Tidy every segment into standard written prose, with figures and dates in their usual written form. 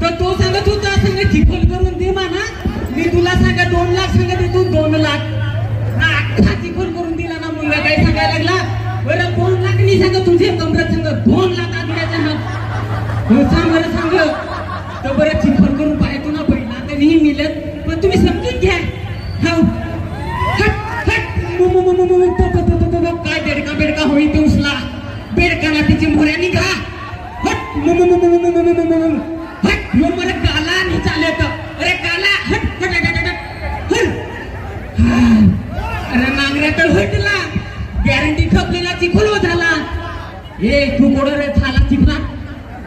तर तो सांगत होता सांग चिखल करून दे म्हणा मी तुला सांगा 2 लाख सांगत देतो 2 लाख ना अख्खा चिखल करून दिला ना मुलगा काय सांगायला लागला बरं 2 लाख नाही सांगत तुझे कमरत सांग 2 लाख आदिराच्या सांग बरं सांग तर बरं चिखल करून पाहतो ना पहिला तर नाही मिळत पण तुम्ही समजून घ्या हो काय बेडका होई ते उसला बेडकाला तिची मोऱ्या निघा हट मला गाला नाही चालत अरे गाला हट अरे नांगऱ्या तर हटला गॅरंटी खपलेला चिखल झाला हे तू कोण रे झाला चिखला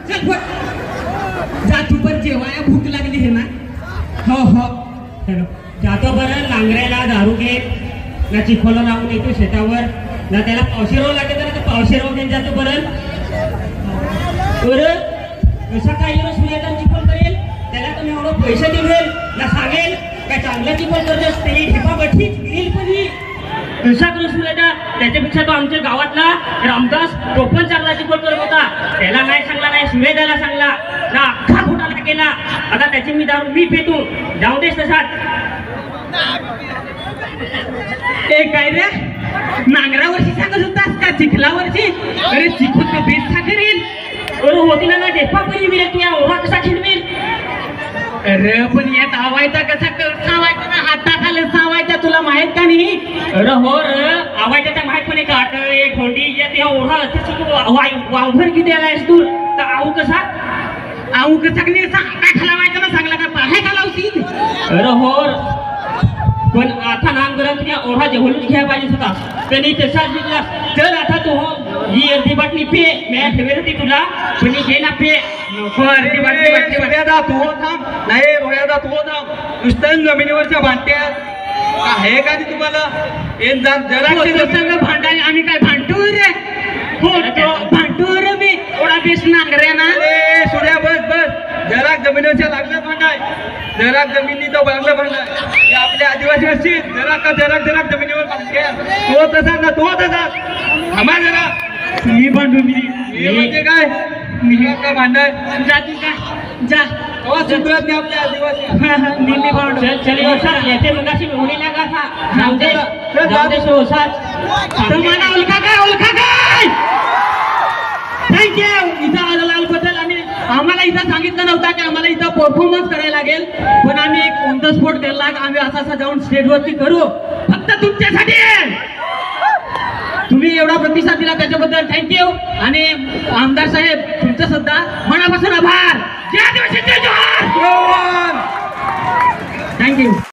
चल जा तू पण जेवाया भूक लागली हे ना हो जातो बरं नांगऱ्याला दारू घे ना चिखोला लावून येतो शेतावर ना त्याला पावशेराव लागेल तर पावशेराव घेऊन जातो बरं कसा काय सुनेचा चिखल करेल त्याला तुम्ही एवढं पैसे देईल ना सांगेल काय चांगला चिखल करत असते ठेपा बठीच येईल पण कसा करू सुनेचा त्याच्यापेक्षा तो आमच्या गावातला रामदास तो पण चांगला चिखल करत होता त्याला नाही सांगला नाही सुनेदाला सांगला ना अख्खा घोटाळा केला आता त्याची मी दारू मी पेतो जाऊ देस तसाच ए काय रे नांगरावरची सांगत होतास का चिखलावरची अरे चिखल तर बेस्ट करेल अरे होती ना ढेपा पण मिळेल तू या ओढा कसा खिंडवेल अरे पण यात आवायचा कसा सावायचा ना हाताखाली सावायचा तुला माहित का नाही अरे हो र आवायचा त्या माहित पण एक आट एक होंडी या त्या ओढा वावभर किती आलायस तू तर आऊ कसा नाही हाता खालावायचा ना सांगला का पाहे खालावशील अरे हो पण आता नांगरात तुला ओढा जेवढून घ्यायला पाहिजे होता त्यांनी तसाच विकला चल आता तू ही अर्धी बाटली पे मी ठेवेल होती तुला पण घे ना पे अर्धी बाटली रोयादा तू थांब नाही रोयादा तू थांब नुसतं जमिनीवरच्या भांड्या आहे का ती तुम्हाला एक जरा भांडा आम्ही काय भांडतो रे भांडतो रे मी ओढा बेस नांगऱ्या ना रे सोड्या बस जरा जमिनीवरच्या लागल्या भांडाय जरा जमिनीचं बांगलं भांडाय आपल्या आदिवासी असतील जरा जमिनीवर तो तसा थांबा जरा मी भांडू मी म्हणजे काय मी काय भांडाय जा तू जा चित्रात नाही आपल्या आदिवासी मी भांडू चल सर येते मगाशी होणी लागा था जाऊ दे सो सर तुम्हाला ओळखा काय थँक्यू इथं आलेला बद्दल आणि आम्हाला इथं सांगितलं नव्हतं की आम्हाला इथं परफॉर्मन्स करायला लागेल पण आम्ही एक ऑन द स्पॉट केला आम्ही असा जाऊन स्टेजवरती करू फक्त तुमच्यासाठी तुम्ही एवढा प्रतिसाद दिला त्याच्याबद्दल थँक्यू आणि आमदार साहेब तुमचं सुद्धा मनापासून आभार थँक्यू